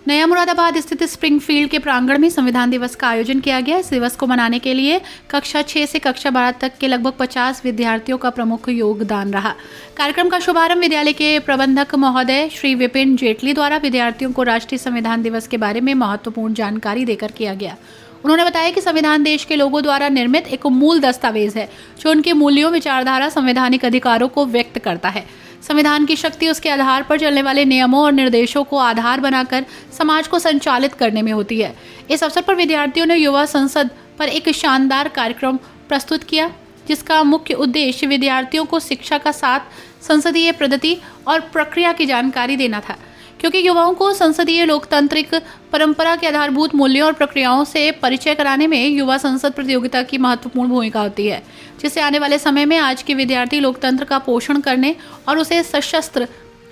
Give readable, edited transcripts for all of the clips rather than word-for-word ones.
नया मुरादाबाद स्थित स्प्रिंगफील्ड के प्रांगण में संविधान दिवस का आयोजन किया गया। इस दिवस को मनाने के लिए कक्षा 6 से कक्षा 12 तक के लगभग 50 विद्यार्थियों का प्रमुख योगदान रहा। कार्यक्रम का शुभारंभ विद्यालय के प्रबंधक महोदय श्री विपिन जेटली द्वारा विद्यार्थियों को राष्ट्रीय संविधान दिवस के बारे में महत्वपूर्ण जानकारी देकर किया गया। उन्होंने बताया कि संविधान देश के लोगों द्वारा निर्मित एक मूल दस्तावेज है जो उनके मूल्यों, विचारधारा, संवैधानिक अधिकारों को व्यक्त करता है। संविधान की शक्ति उसके आधार पर चलने वाले नियमों और निर्देशों को आधार बनाकर समाज को संचालित करने में होती है। इस अवसर पर विद्यार्थियों ने युवा संसद पर एक शानदार कार्यक्रम प्रस्तुत किया, जिसका मुख्य उद्देश्य विद्यार्थियों को शिक्षा का साथ संसदीय पद्धति और प्रक्रिया की जानकारी देना था, क्योंकि युवाओं को संसदीय लोकतांत्रिक परंपरा के आधारभूत मूल्यों और प्रक्रियाओं से परिचय कराने में युवा संसद प्रतियोगिता की महत्वपूर्ण भूमिका होती है, जिससे आने वाले समय में आज के विद्यार्थी लोकतंत्र का पोषण करने और उसे सशस्त्र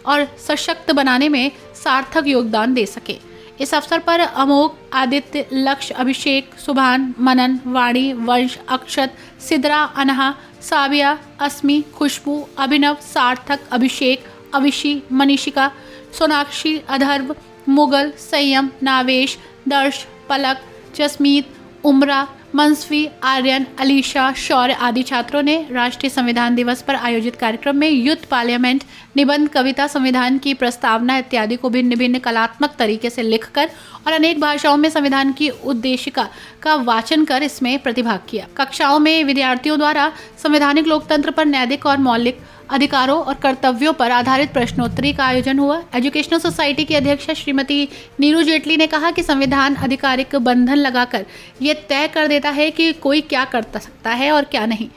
और सशक्त बनाने में सार्थक योगदान दे सके। इस अवसर पर अमोघ, आदित्य, लक्ष्य, अभिषेक, सुभान, मनन, वाणी, वंश, अक्षत, सिद्रा, अनहा, साबिया, अस्मि, खुशबू, अभिनव, सार्थक, अभिषेक, अविशी, मनीषिका, सोनाक्षी, अधर्व, मुगल, संयम, नावेश, दर्श, पलक, जसमीत, उमरा, मनस्वी, आर्यन, अलीशा, शौर्य आदि छात्रों ने राष्ट्रीय संविधान दिवस पर आयोजित कार्यक्रम में यूथ पार्लियामेंट, निबंध, कविता, संविधान की प्रस्तावना इत्यादि को भिन्न भिन्न कलात्मक तरीके से लिखकर और अनेक भाषाओं में संविधान की उद्देशिका का वाचन कर इसमें प्रतिभाग किया। कक्षाओं में विद्यार्थियों द्वारा संवैधानिक लोकतंत्र पर नैतिक और मौलिक अधिकारों और कर्तव्यों पर आधारित प्रश्नोत्तरी का आयोजन हुआ। एजुकेशनल सोसाइटी की अध्यक्ष श्रीमती नीरू जेटली ने कहा कि संविधान आधिकारिक बंधन लगाकर ये तय कर देता है कि कोई क्या कर सकता है और क्या नहीं।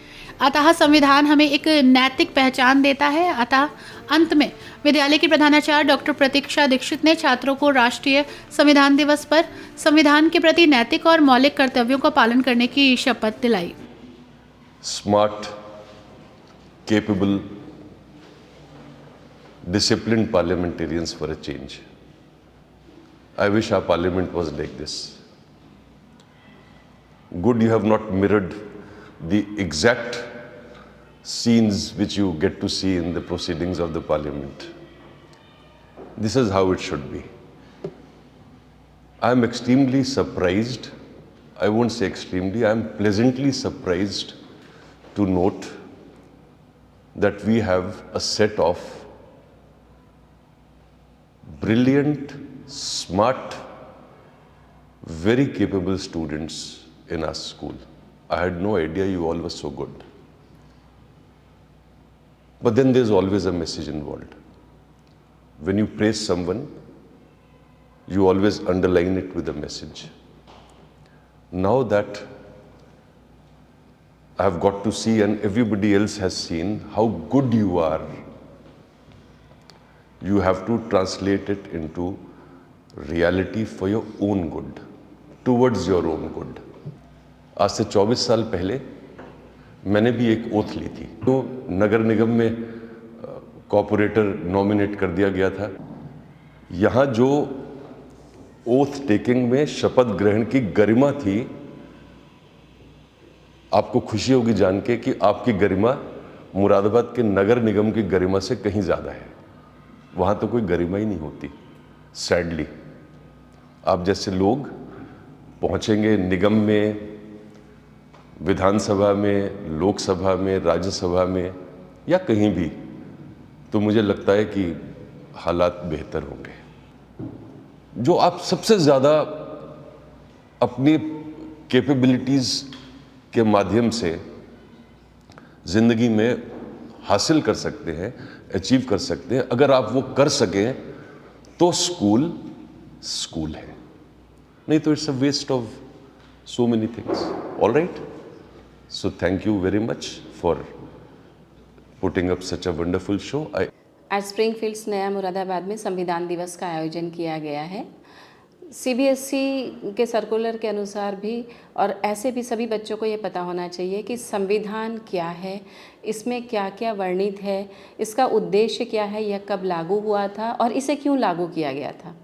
अतः संविधान हमें एक नैतिक पहचान देता है। अतः अंत में विद्यालय की प्रधानाचार्य डॉक्टर प्रतीक्षा दीक्षित ने छात्रों को राष्ट्रीय संविधान दिवस पर संविधान के प्रति नैतिक और मौलिक कर्तव्यों का पालन करने की शपथ दिलाई। Smart, capable, disciplined parliamentarians for a change. I wish our parliament was like this. Good you have not mirrored the exact scenes which you get to see in the proceedings of the parliament. This is how it should be. I am extremely surprised, I won't say extremely, I am pleasantly surprised to note that we have a set of brilliant, smart, very capable students in our school. I had no idea you all were so good. But then there's always a message involved. When you praise someone, you always underline it with a message. Now that I have got to see, and everybody else has seen, how good you are, you have to translate it into reality for your own good, towards your own good. आज से 24 साल पहले मैंने भी एक oath ली थी, तो नगर निगम में कॉर्पोरेटर नॉमिनेट कर दिया गया था। यहाँ जो ओथ टेकिंग में शपथ ग्रहण की गरिमा थी, आपको खुशी होगी जान के कि आपकी गरिमा मुरादाबाद के नगर निगम की गरिमा से कहीं ज़्यादा है। वहाँ तो कोई गरिमा ही नहीं होती। सैडली आप जैसे लोग पहुँचेंगे निगम में, विधानसभा में, लोकसभा में, राज्यसभा में या कहीं भी, तो मुझे लगता है कि हालात बेहतर होंगे। जो आप सबसे ज़्यादा अपनी कैपेबिलिटीज़ के माध्यम से ज़िंदगी में हासिल कर सकते हैं, अचीव कर सकते हैं, अगर आप वो कर सकें तो स्कूल स्कूल है, नहीं तो it's a waste of so many things. All right, so thank you very much for putting up such a wonderful show. आज स्प्रिंगफील्ड्स नया मुरादाबाद में संविधान दिवस का आयोजन किया गया है। सीबीएसई के सर्कुलर के अनुसार भी और ऐसे भी सभी बच्चों को ये पता होना चाहिए कि संविधान क्या है, इसमें क्या क्या वर्णित है, इसका उद्देश्य क्या है, यह कब लागू हुआ था और इसे क्यों लागू किया गया था।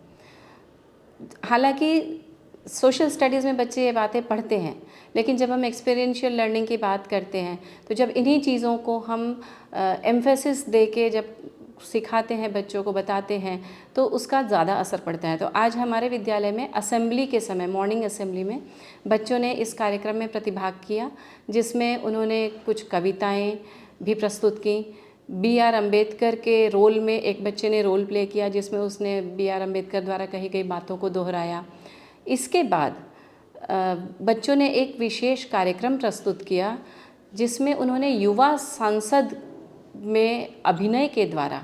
हालांकि सोशल स्टडीज़ में बच्चे ये बातें पढ़ते हैं, लेकिन जब हम एक्सपीरियंशियल लर्निंग की बात करते हैं तो जब इन्हीं चीज़ों को हम एम्फेसिस दे के जब सिखाते हैं, बच्चों को बताते हैं, तो उसका ज़्यादा असर पड़ता है। तो आज हमारे विद्यालय में असेंबली के समय, मॉर्निंग असेंबली में बच्चों ने इस कार्यक्रम में प्रतिभाग किया, जिसमें उन्होंने कुछ कविताएं भी प्रस्तुत की। B.R. अम्बेडकर के रोल में एक बच्चे ने रोल प्ले किया, जिसमें उसने B.R. अम्बेडकर द्वारा कही गई बातों को दोहराया। इसके बाद बच्चों ने एक विशेष कार्यक्रम प्रस्तुत किया, जिसमें उन्होंने युवा सांसद में अभिनय के द्वारा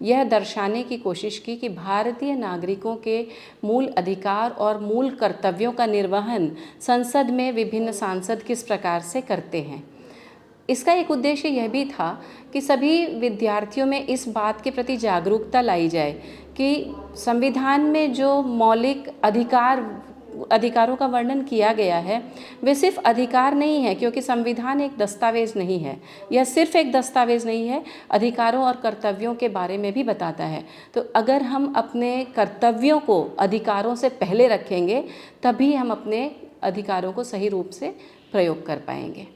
यह दर्शाने की कोशिश की कि भारतीय नागरिकों के मूल अधिकार और मूल कर्तव्यों का निर्वहन संसद में विभिन्न सांसद किस प्रकार से करते हैं। इसका एक उद्देश्य यह भी था कि सभी विद्यार्थियों में इस बात के प्रति जागरूकता लाई जाए कि संविधान में जो मौलिक अधिकारों का वर्णन किया गया है, वे सिर्फ अधिकार नहीं है, क्योंकि संविधान एक दस्तावेज नहीं है। यह सिर्फ एक दस्तावेज नहीं है, अधिकारों और कर्तव्यों के बारे में भी बताता है। तो अगर हम अपने कर्तव्यों को अधिकारों से पहले रखेंगे, तभी हम अपने अधिकारों को सही रूप से प्रयोग कर पाएंगे।